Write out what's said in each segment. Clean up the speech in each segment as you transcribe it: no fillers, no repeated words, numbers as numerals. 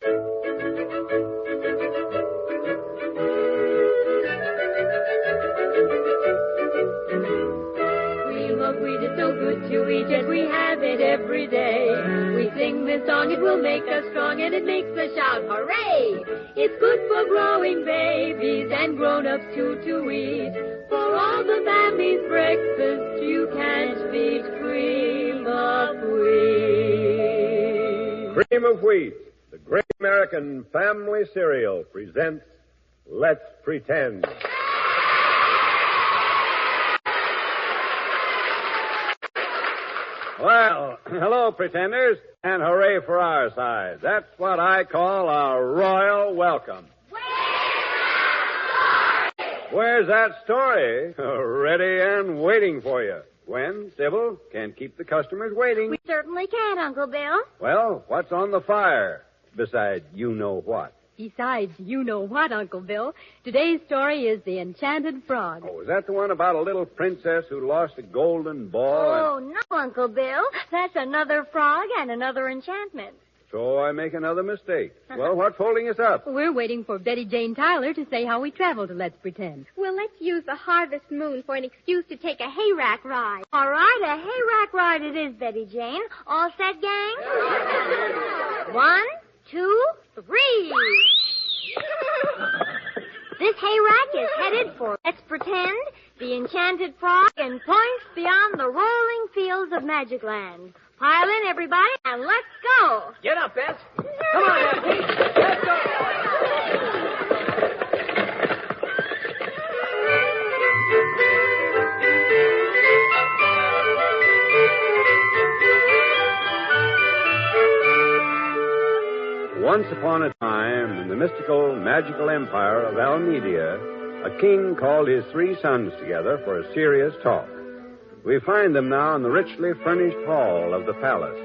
Cream of wheat is so good to eat, yet we have it every day. We sing this song, it will make us strong, and it makes us shout, hooray! It's good for growing babies and grown-ups too to eat. For all the family's breakfast, you can't beat cream of wheat. Cream of Wheat, the great American family cereal, presents Let's Pretend. Well, hello, pretenders, and hooray for our side. That's what I call a royal welcome. Where's that story? Ready and waiting for you. Gwen, Sybil, can't keep the customers waiting. We certainly can, Uncle Bill. Well, what's on the fire? Besides, you know what. Besides, you know what, Uncle Bill. Today's story is The Enchanted Frog. Oh, is that the one about a little princess who lost a golden ball? Oh, no, Uncle Bill. That's another frog and another enchantment. So I make another mistake. Well, what's holding us up? We're waiting for Betty Jane Tyler to say how we travel to Let's Pretend. Well, let's use the harvest moon for an excuse to take a hayrack ride. All right, a hayrack ride it is, Betty Jane. All set, gang? 1, 2, 3. This hayrack is headed for Let's Pretend, the Enchanted Frog, and points beyond the rolling fields of Magic Land. Pile in, everybody, and let's go. Get up, Bess. Come on, Pete. Let's go. Once upon a time, in the mystical, magical empire of Almedia, a king called his 3 sons together for a serious talk. We find them now in the richly furnished hall of the palace.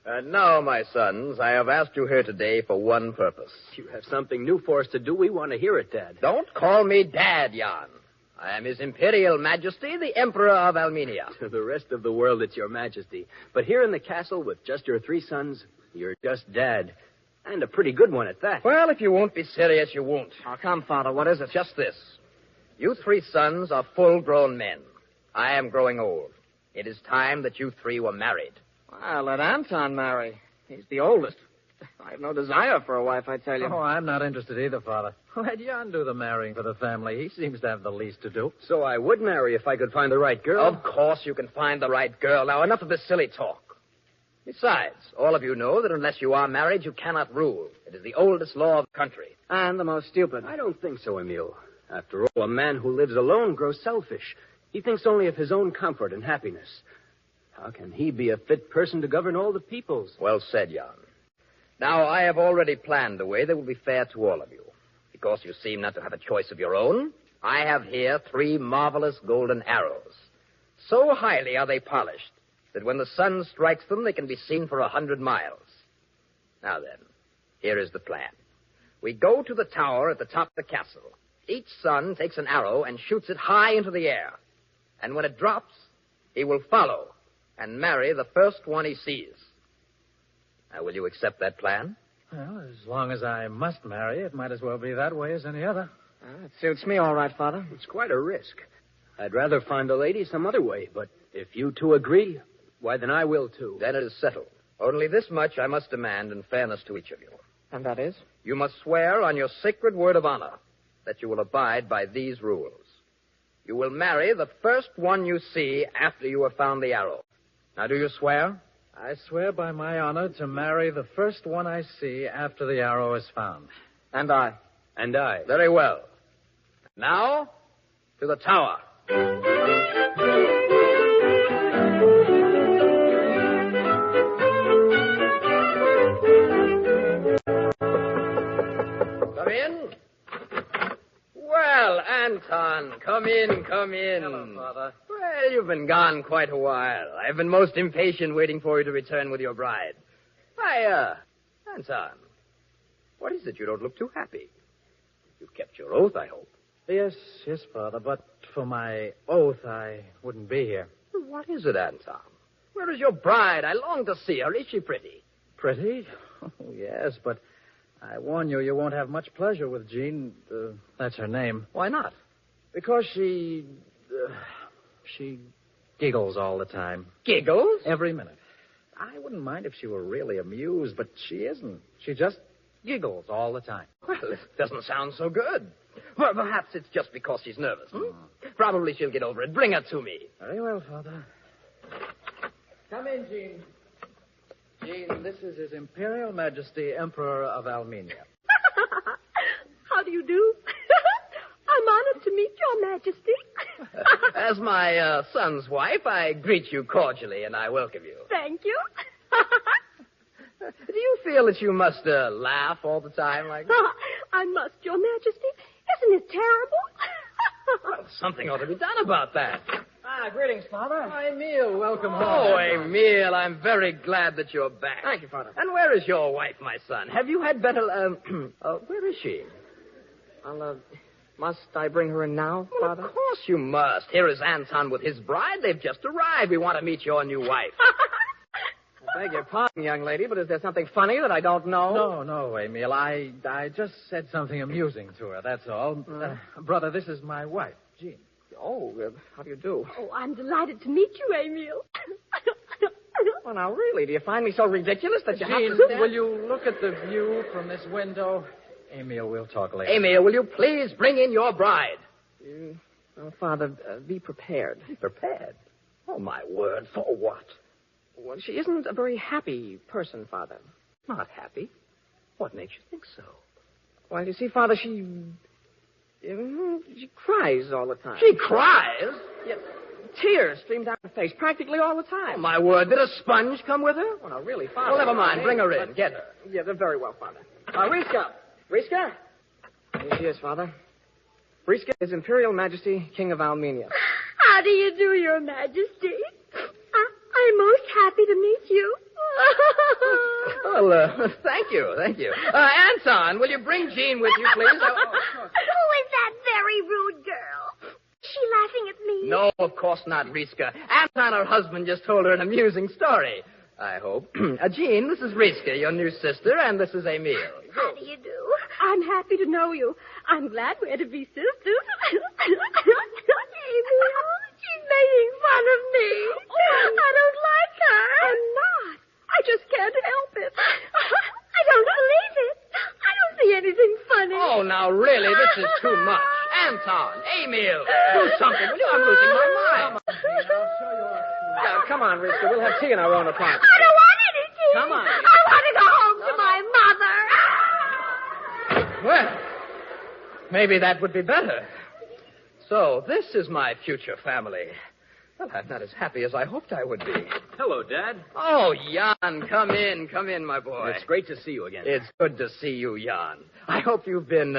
And now, my sons, I have asked you here today for one purpose. You have something new for us to do. We want to hear it, Dad. Don't call me Dad, Jan. I am His Imperial Majesty, the Emperor of Almenia. To the rest of the world, it's Your Majesty. But here in the castle with just your 3 sons, you're just Dad. And a pretty good one at that. Well, if you won't be serious, you won't. Oh, come, Father, what is it? Just this. You 3 sons are full-grown men. I am growing old. It is time that you 3 were married. Well, let Anton marry. He's the oldest. I have no desire for a wife, I tell you. Oh, I'm not interested either, Father. Let Jan do the marrying for the family. He seems to have the least to do. So I would marry if I could find the right girl. Of course you can find the right girl. Now, enough of this silly talk. Besides, all of you know that unless you are married, you cannot rule. It is the oldest law of the country. And the most stupid. I don't think so, Emil. After all, a man who lives alone grows selfish. He thinks only of his own comfort and happiness. How can he be a fit person to govern all the peoples? Well said, Jan. Now, I have already planned a way that will be fair to all of you. Because you seem not to have a choice of your own, I have here 3 marvelous golden arrows. So highly are they polished that when the sun strikes them, they can be seen for 100 miles. Now then, here is the plan. We go to the tower at the top of the castle. Each son takes an arrow and shoots it high into the air. And when it drops, he will follow and marry the first one he sees. Now, will you accept that plan? Well, as long as I must marry, it might as well be that way as any other. It suits me all right, Father. It's quite a risk. I'd rather find a lady some other way, but if you 2 agree, why, then I will, too. Then it is settled. Only this much I must demand in fairness to each of you. And that is? You must swear on your sacred word of honor that you will abide by these rules. You will marry the first one you see after you have found the arrow. Now, do you swear? I swear by my honor to marry the first one I see after the arrow is found. And I. And I. Very well. Now, to the tower. Come in. Well, Anton, come in, come in. Hello, Father. Well, you've been gone quite a while. I've been most impatient waiting for you to return with your bride. Anton, what is it? You don't look too happy. You've kept your oath, I hope. Yes, Father, but for my oath, I wouldn't be here. What is it, Anton? Where is your bride? I long to see her. Is she pretty? Pretty? Oh, yes, but I warn you, you won't have much pleasure with Jean. That's her name. Why not? Because she giggles all the time. Giggles? Every minute. I wouldn't mind if she were really amused, but she isn't. She just giggles all the time. Well, it doesn't sound so good. Well, perhaps it's just because she's nervous. Probably she'll get over it. Bring her to me. Very well, Father. Come in, Jean. Jean, this is His Imperial Majesty, Emperor of Armenia. How do you do? I'm honored to meet your Majesty. As my son's wife, I greet you cordially and I welcome you. Thank you. Do you feel that you must laugh all the time like that? I must, your Majesty. Isn't it terrible? Well, something ought to be done about that. Greetings, Father. Oh, Emile, welcome home. Oh, Emile, I'm very glad that you're back. Thank you, Father. And where is your wife, my son? Have you had better... where is she? Must I bring her in now, Well, Father? of course you must. Here is Anton with his bride. They've just arrived. We want to meet your new wife. I beg your pardon, young lady, but is there something funny that I don't know? No, Emile. I just said something amusing to her, that's all. Brother, this is my wife, Jean. Oh, how do you do? Oh, I'm delighted to meet you, Emile. Well, now, really, do you find me so ridiculous that you have Jean, to stand... will you look at the view from this window? Emile, we'll talk later. Emile, will you please bring in your bride? Father, be prepared. Be prepared? Oh, my word. For what? Well, she isn't a very happy person, Father. Not happy? What makes you think so? Well, you see, Father, she cries all the time. She cries? Yes. Tears stream down her face practically all the time. Oh, my word. Did a sponge come with her? Well, now, really, Father. Well, never mind. Bring her in. Get her. Yeah, they're very well, Father. Riska! Here she is, Father. Riska is Imperial Majesty, King of Armenia. How do you do, your Majesty? I'm most happy to meet you. Well, thank you. Anton, will you bring Jean with you, please? Who is that very rude girl? Is she laughing at me? No, of course not, Riska. Anton, her husband, just told her an amusing story. I hope. Jean, this is Riska, your new sister, and this is Emile. How do you do? I'm happy to know you. I'm glad we're to be sisters. Emile, she's making fun of me. I don't like her. I'm not. I just can't help it. I don't believe it. I don't see anything funny. Oh, now, really, this is too much. Anton, Emile, do something, will you? I'm losing my mind. Come on, Riska. We'll have tea in our own apartment. I don't want any tea. Come on. I want to go home to my mother. Well, maybe that would be better. So, this is my future family. Well, I'm not as happy as I hoped I would be. Hello, Dad. Oh, Jan, come in, my boy. It's great to see you again. It's good to see you, Jan. I hope you've been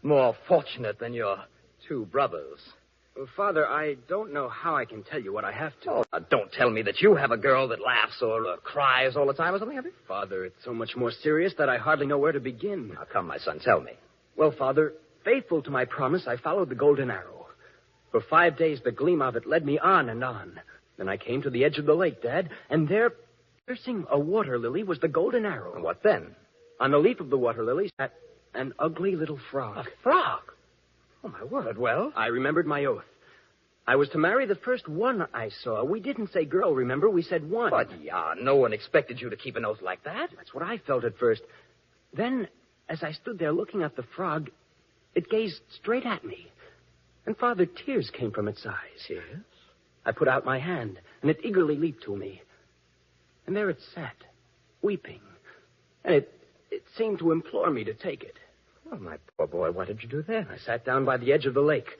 more fortunate than your two brothers. Father, I don't know how I can tell you what I have to. Oh, now, don't tell me that you have a girl that laughs or cries all the time or something, have you? Father, it's so much more serious that I hardly know where to begin. Now, come, my son, tell me. Well, Father, faithful to my promise, I followed the golden arrow. For 5 days, the gleam of it led me on and on. Then I came to the edge of the lake, Dad, and there, piercing a water lily, was the golden arrow. And what then? On the leaf of the water lily sat an ugly little frog. A frog? Oh, my word, well? I remembered my oath. I was to marry the first one I saw. We didn't say girl, remember? We said one. But, Jan, no one expected you to keep an oath like that. That's what I felt at first. Then, as I stood there looking at the frog, it gazed straight at me. And, Father, tears came from its eyes. Tears? I put out my hand, and it eagerly leaped to me. And there it sat, weeping. And it seemed to implore me to take it. Oh, my poor boy, what did you do then? I sat down by the edge of the lake.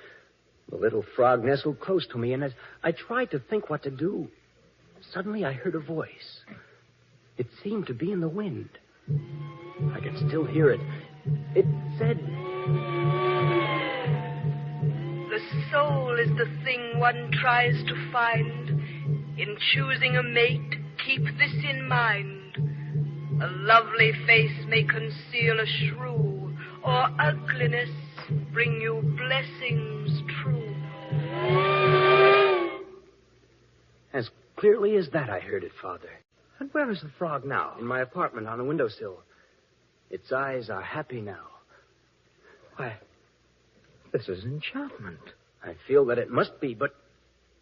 The little frog nestled close to me, and as I tried to think what to do, suddenly I heard a voice. It seemed to be in the wind. I can still hear it. It said... The soul is the thing one tries to find. In choosing a mate, keep this in mind. A lovely face may conceal a shrew, or ugliness bring you blessings true. As clearly as that, I heard it, Father. And where is the frog now? In my apartment on the windowsill. Its eyes are happy now. Why, this is enchantment. I feel that it must be, but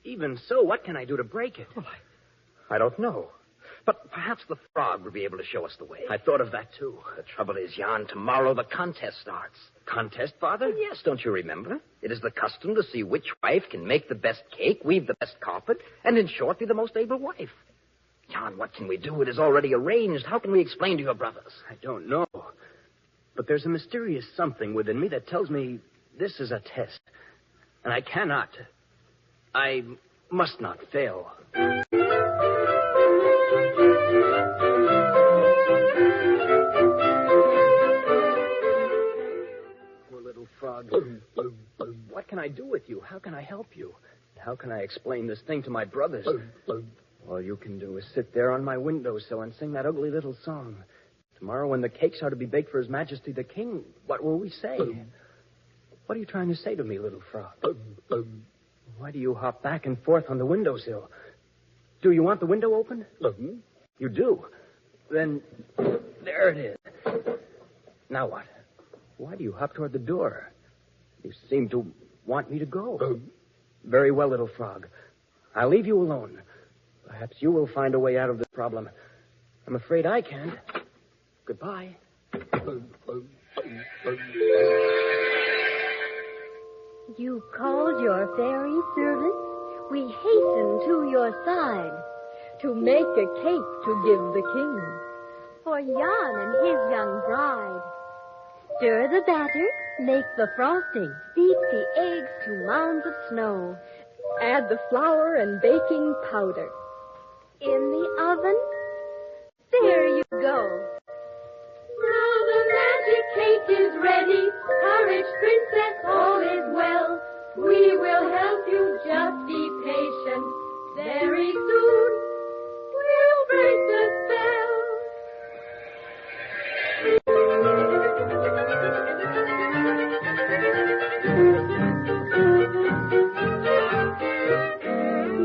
even so, what can I do to break it? Well, I don't know. But perhaps the frog will be able to show us the way. I thought of that, too. The trouble is, Jan, tomorrow the contest starts. Contest, Father? Yes, don't you remember? It is the custom to see which wife can make the best cake, weave the best carpet, and in short, be the most able wife. Jan, what can we do? It is already arranged. How can we explain to your brothers? I don't know. But there's a mysterious something within me that tells me this is a test. And I must not fail. Poor little frog. What can I do with you? How can I help you? How can I explain this thing to my brothers? All you can do is sit there on my windowsill and sing that ugly little song. Tomorrow, when the cakes are to be baked for His Majesty the King, what will we say? What are you trying to say to me, little frog? Why do you hop back and forth on the windowsill? Do you want the window open? You do? Then there it is. Now what? Why do you hop toward the door? You seem to want me to go. Very well, little frog. I'll leave you alone. Perhaps you will find a way out of this problem. I'm afraid I can't. Goodbye. You called your fairy servants? We hasten to your side To make a cake to give the king. for Jan and his young bride. Stir the batter, make the frosting, beat the eggs to mounds of snow. Add the flour and baking powder. In the oven, there you go. Now the magic cake is ready. Courage, princess, all is well. We will help you, just be patient. Very soon, we'll break the spell.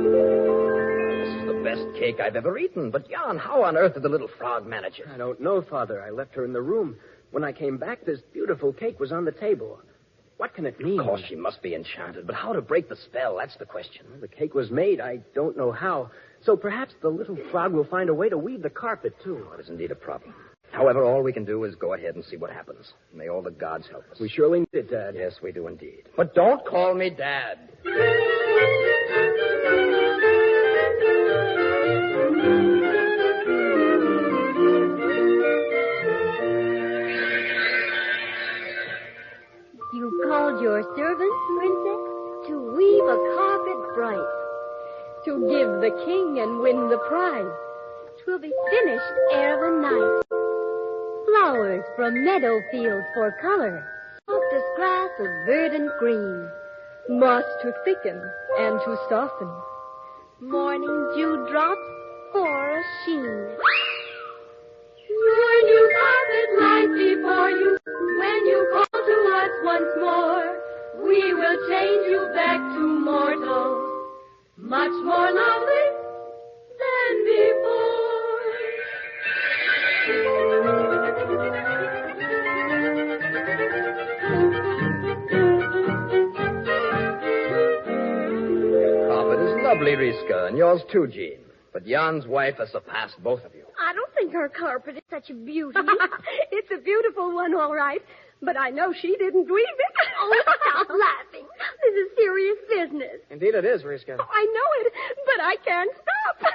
This is the best cake I've ever eaten. But, Jan, how on earth did the little frog manage it? I don't know, Father. I left her in the room. When I came back, this beautiful cake was on the table. What can it mean? Of course, she must be enchanted. But how to break the spell? That's the question. Well, the cake was made. I don't know how. So perhaps the little frog will find a way to weave the carpet, too. Well, it is indeed a problem. However, all we can do is go ahead and see what happens. May all the gods help us. We surely need it, Dad. Yes, we do indeed. But don't call me Dad. You called your servants, princess, to weave a carpet bright. To give the king and win the prize. 'Twill be finished ere the night. Flowers from meadow fields for color, softest grass of verdant green. Moss to thicken and to soften. Morning dewdrops for a sheen. Your new carpet lies before you. When you call to us once more, we will change you back to mortal. Much more lovely than before. Your carpet is lovely, Riska, and yours too, Jean. But Jan's wife has surpassed both of you. I don't think her carpet is such a beauty. It's a beautiful one, all right. But I know she didn't weave it. Oh, stop laughing. This is serious business. Indeed it is, Riska. Oh, I know it, but I can't stop.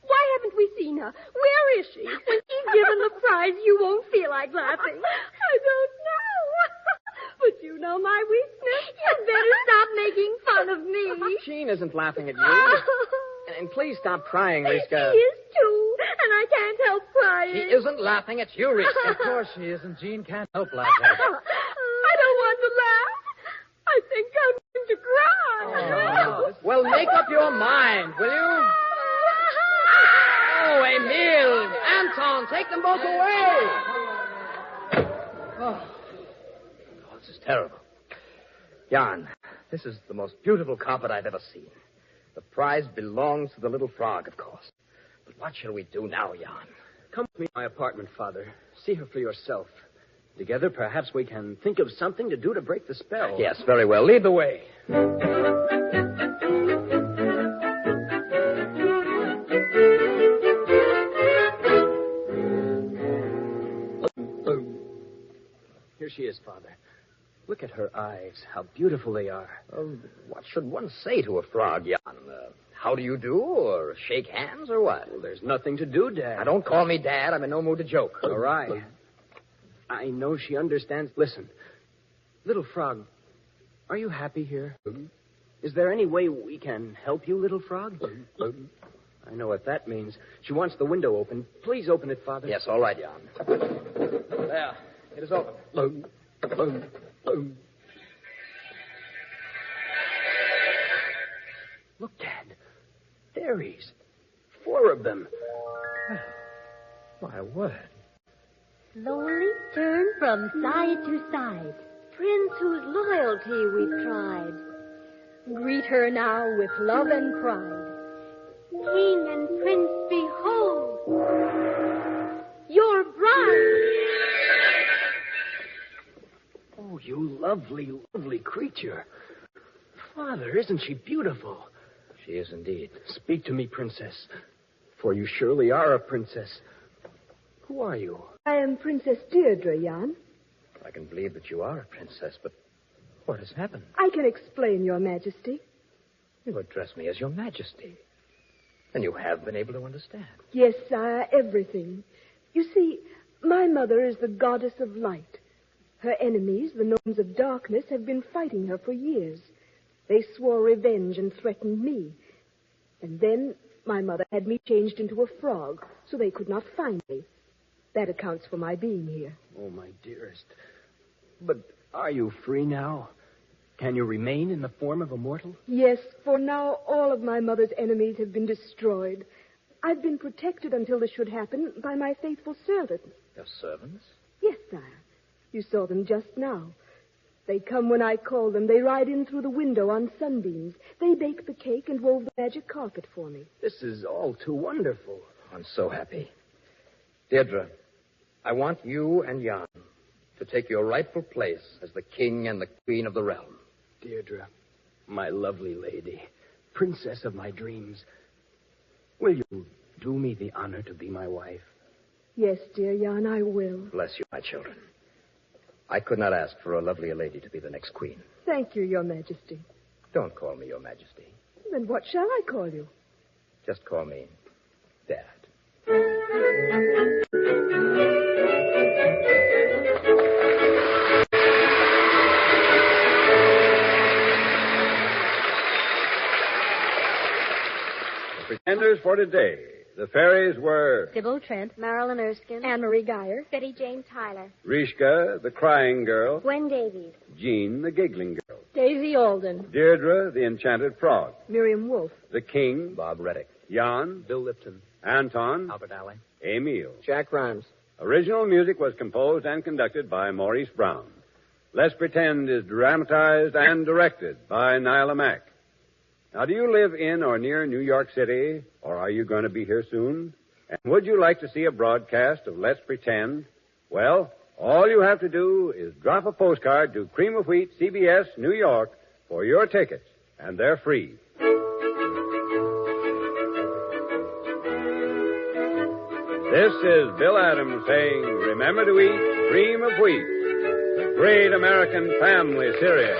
Why haven't we seen her? Where is she? When she's given the prize, you won't feel like laughing. I don't know. But you know my weakness. You'd better stop making fun of me. Jean isn't laughing at you. And please stop crying, Riska. She is, too, and I can't help crying. She isn't laughing at you, Riska. Of course she isn't. Jean can't help laughing. I don't want to laugh. I think I'm going to cry. Well, make up your mind, will you? Oh, Emile, Anton, take them both away. Oh, this is terrible. Jan, this is the most beautiful carpet I've ever seen. The prize belongs to the little frog, of course. What shall we do now, Jan? Come with me to my apartment, Father. See her for yourself. Together, perhaps we can think of something to do to break the spell. Yes, very well. Lead the way. Here she is, Father. Look at her eyes, how beautiful they are. What should one say to a frog, Jan? How do you do, or shake hands, or what? Well, there's nothing to do, Dad. Now, don't call me Dad. I'm in no mood to joke. All right. I know she understands. Listen, little frog, are you happy here? Is there any way we can help you, little frog? I know what that means. She wants the window open. Please open it, Father. Yes, all right, Jan. There. It is open. Look, Dad. Fairies. 4 of them. My word. Slowly turn from side to side. Prince whose loyalty we've tried. Greet her now with love and pride. King and prince, behold, your bride. Oh, you lovely, lovely creature. Father, isn't she beautiful? She is indeed. Speak to me, princess, for you surely are a princess. Who are you? I am Princess Deirdre, Jan. I can believe that you are a princess, but what has happened? I can explain, Your Majesty. You address me as Your Majesty. And you have been able to understand. Yes, sire, everything. You see, my mother is the goddess of light. Her enemies, the gnomes of darkness, have been fighting her for years. They swore revenge and threatened me. And then my mother had me changed into a frog, so they could not find me. That accounts for my being here. Oh, my dearest. But are you free now? Can you remain in the form of a mortal? Yes, for now all of my mother's enemies have been destroyed. I've been protected until this should happen by my faithful servants. Your servants? Yes, sire. You saw them just now. They come when I call them. They ride in through the window on sunbeams. They baked the cake and wove the magic carpet for me. This is all too wonderful. I'm so happy. Deirdre, I want you and Jan to take your rightful place as the king and the queen of the realm. Deirdre, my lovely lady, princess of my dreams, will you do me the honor to be my wife? Yes, dear Jan, I will. Bless you, my children. I could not ask for a lovelier lady to be the next queen. Thank you, Your Majesty. Don't call me Your Majesty. Then what shall I call you? Just call me Dad. The pretenders for today. The fairies were Sybil Trent, Marilyn Erskine, Anne-Marie Geyer, Betty Jane Tyler, Rishka, the crying girl, Gwen Davies, Jean, the giggling girl, Daisy Alden, Deirdre, the enchanted frog, Miriam Wolfe, the king, Bob Reddick. Jan, Bill Lipton, Anton, Albert Alley. Emil. Jack Rhymes. Original music was composed and conducted by Maurice Brown. Let's Pretend is dramatized and directed by Nila Mack. Now, do you live in or near New York City, or are you going to be here soon? And would you like to see a broadcast of Let's Pretend? Well, all you have to do is drop a postcard to Cream of Wheat, CBS, New York, for your tickets, and they're free. This is Bill Adams saying, remember to eat Cream of Wheat, the great American family cereal.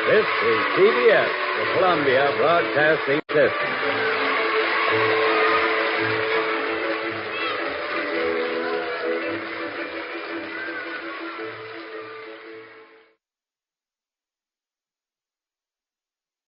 This is CBS, the Columbia Broadcasting System.